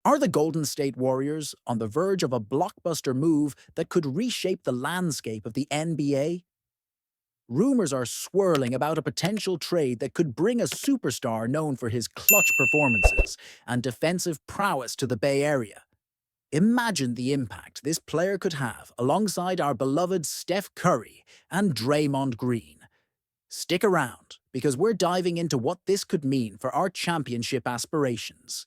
Are the Golden State Warriors on the verge of a blockbuster move that could reshape the landscape of the NBA? Rumors are swirling about a potential trade that could bring a superstar known for his clutch performances and defensive prowess to the Bay Area. Imagine the impact this player could have alongside our beloved Steph Curry and Draymond Green. Stick around, because we're diving into what this could mean for our championship aspirations.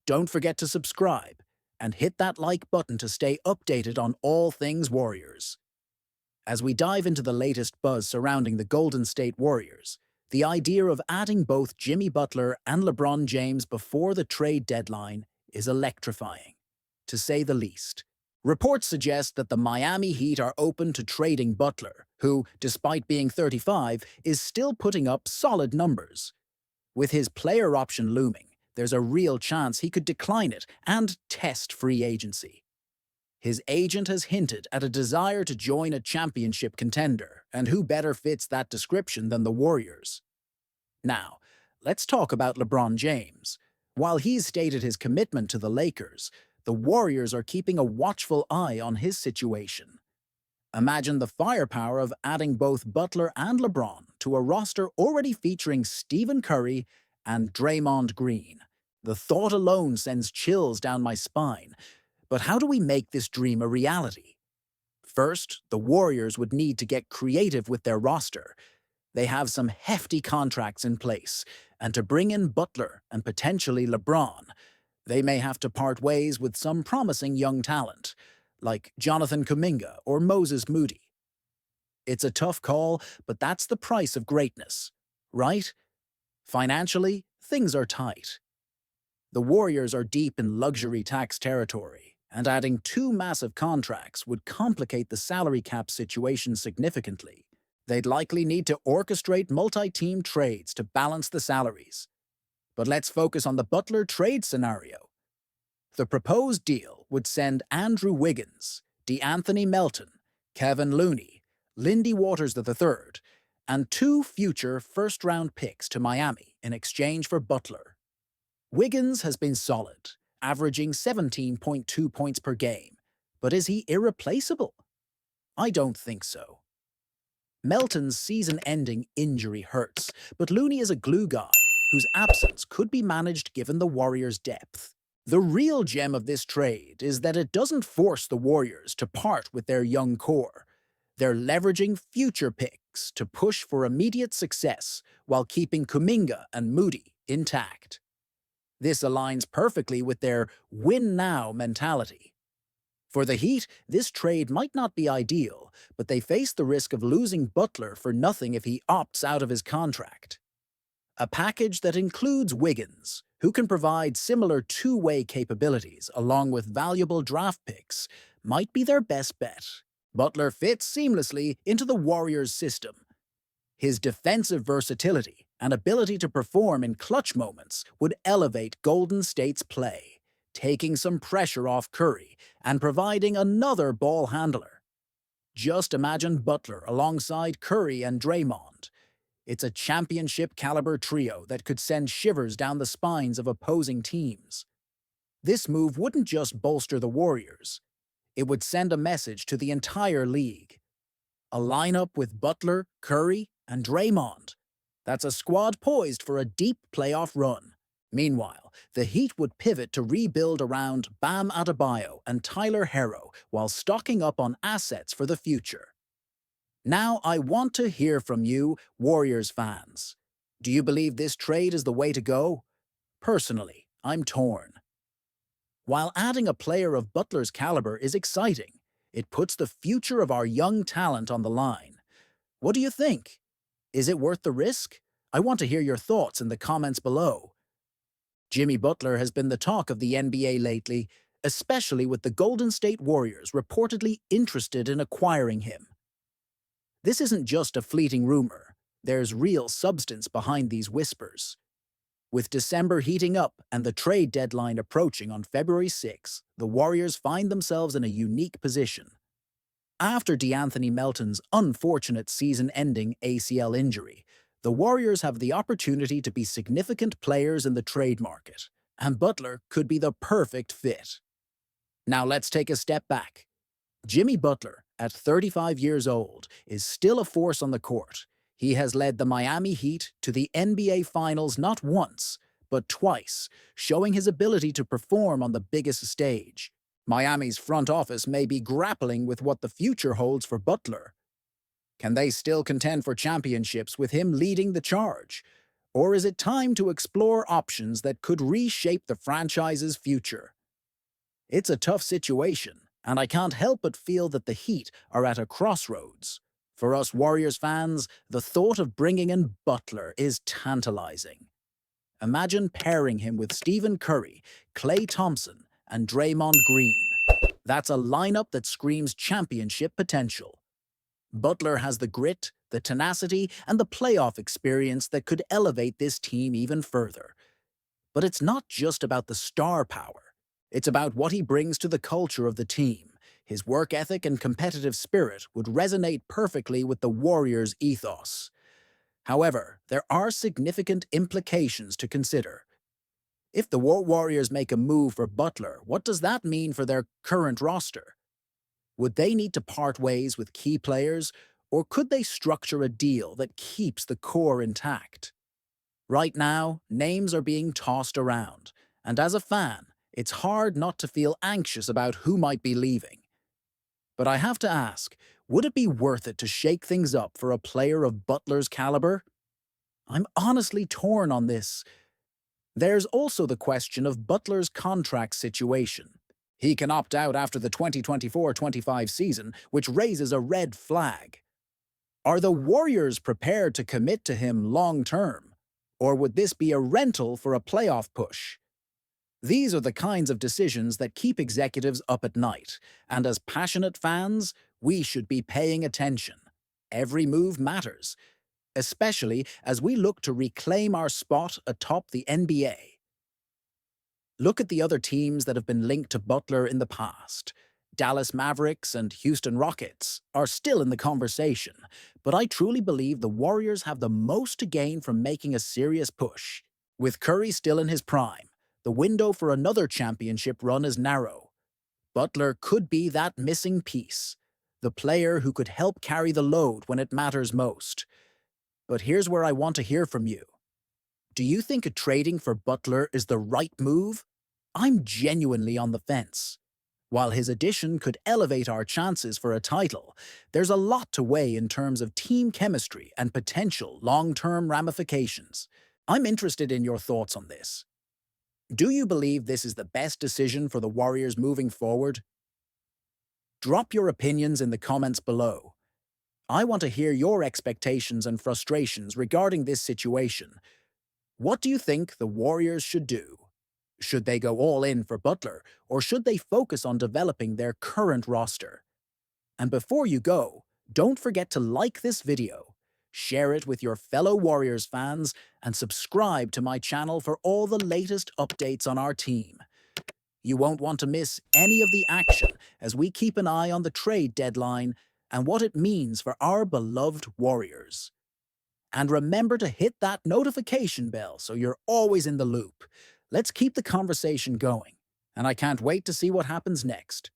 Don't forget to subscribe and hit that like button to stay updated on all things Warriors. As we dive into the latest buzz surrounding the Golden State Warriors, the idea of adding both Jimmy Butler and LeBron James before the trade deadline is electrifying, to say the least. Reports suggest that the Miami Heat are open to trading Butler, who, despite being 35, is still putting up solid numbers. With his player option looming, there's a real chance he could decline it and test free agency. His agent has hinted at a desire to join a championship contender, and who better fits that description than the Warriors? Now, let's talk about LeBron James. While he's stated his commitment to the Lakers, the Warriors are keeping a watchful eye on his situation. Imagine the firepower of adding both Butler and LeBron to a roster already featuring Stephen Curry and Draymond Green. The thought alone sends chills down my spine. But how do we make this dream a reality? First, the Warriors would need to get creative with their roster. They have some hefty contracts in place, and to bring in Butler and potentially LeBron, they may have to part ways with some promising young talent, like Jonathan Kuminga or Moses Moody. It's a tough call, but that's the price of greatness, right? Financially, things are tight. The Warriors are deep in luxury tax territory, and adding two massive contracts would complicate the salary cap situation significantly. They'd likely need to orchestrate multi-team trades to balance the salaries. But let's focus on the Butler trade scenario. The proposed deal would send Andrew Wiggins, DeAnthony Melton, Kevin Looney, Lindy Waters III, and two future first-round picks to Miami in exchange for Butler. Wiggins has been solid, averaging 17.2 points per game, but is he irreplaceable? I don't think so. Melton's season-ending injury hurts, but Looney is a glue guy whose absence could be managed given the Warriors' depth. The real gem of this trade is that it doesn't force the Warriors to part with their young core. They're leveraging future picks to push for immediate success while keeping Kuminga and Moody intact. This aligns perfectly with their win-now mentality. For the Heat, this trade might not be ideal, but they face the risk of losing Butler for nothing if he opts out of his contract. A package that includes Wiggins, who can provide similar two-way capabilities along with valuable draft picks, might be their best bet. Butler fits seamlessly into the Warriors' system. His defensive versatility and ability to perform in clutch moments would elevate Golden State's play, taking some pressure off Curry and providing another ball handler. Just imagine Butler alongside Curry and Draymond. It's a championship-caliber trio that could send shivers down the spines of opposing teams. This move wouldn't just bolster the Warriors. It would send a message to the entire league. A lineup with Butler, Curry, and Draymond. That's a squad poised for a deep playoff run. Meanwhile, the Heat would pivot to rebuild around Bam Adebayo and Tyler Herro while stocking up on assets for the future. Now I want to hear from you, Warriors fans. Do you believe this trade is the way to go? Personally, I'm torn. While adding a player of Butler's caliber is exciting, it puts the future of our young talent on the line. What do you think? Is it worth the risk? I want to hear your thoughts in the comments below. Jimmy Butler has been the talk of the NBA lately, especially with the Golden State Warriors reportedly interested in acquiring him. This isn't just a fleeting rumor. There's real substance behind these whispers. With December heating up and the trade deadline approaching on February 6, the Warriors find themselves in a unique position. After DeAnthony Melton's unfortunate season-ending ACL injury, the Warriors have the opportunity to be significant players in the trade market. and Butler could be the perfect fit. Now let's take a step back. Jimmy Butler, at 35 years old, is still a force on the court. He has led the Miami Heat to the NBA Finals not once, but twice, showing his ability to perform on the biggest stage. Miami's front office may be grappling with what the future holds for Butler. Can they still contend for championships with him leading the charge? Or is it time to explore options that could reshape the franchise's future? It's a tough situation, and I can't help but feel that the Heat are at a crossroads. For us Warriors fans, the thought of bringing in Butler is tantalizing. Imagine pairing him with Stephen Curry, Klay Thompson, and Draymond Green. That's a lineup that screams championship potential. Butler has the grit, the tenacity, and the playoff experience that could elevate this team even further. But it's not just about the star power. It's about what he brings to the culture of the team. His work ethic and competitive spirit would resonate perfectly with the Warriors' ethos. However, there are significant implications to consider. If the Warriors make a move for Butler, what does that mean for their current roster? Would they need to part ways with key players, or could they structure a deal that keeps the core intact? Right now, names are being tossed around, and as a fan, it's hard not to feel anxious about who might be leaving. But I have to ask, would it be worth it to shake things up for a player of Butler's caliber? I'm honestly torn on this. There's also the question of Butler's contract situation. He can opt out after the 2024-25 season, which raises a red flag. Are the Warriors prepared to commit to him long-term? Or would this be a rental for a playoff push? These are the kinds of decisions that keep executives up at night, and as passionate fans, we should be paying attention. Every move matters, especially as we look to reclaim our spot atop the NBA. Look at the other teams that have been linked to Butler in the past. Dallas Mavericks and Houston Rockets are still in the conversation, but I truly believe the Warriors have the most to gain from making a serious push. With Curry still in his prime, the window for another championship run is narrow. Butler could be that missing piece, the player who could help carry the load when it matters most. But here's where I want to hear from you. Do you think trading for Butler is the right move? I'm genuinely on the fence. While his addition could elevate our chances for a title, there's a lot to weigh in terms of team chemistry and potential long-term ramifications. I'm interested in your thoughts on this. Do you believe this is the best decision for the Warriors moving forward? Drop your opinions in the comments below. I want to hear your expectations and frustrations regarding this situation. What do you think the Warriors should do? Should they go all in for Butler, or should they focus on developing their current roster? And before you go, don't forget to like this video, share it with your fellow Warriors fans, and subscribe to my channel for all the latest updates on our team. You won't want to miss any of the action as we keep an eye on the trade deadline and what it means for our beloved Warriors. And remember to hit that notification bell so you're always in the loop. Let's keep the conversation going, and I can't wait to see what happens next.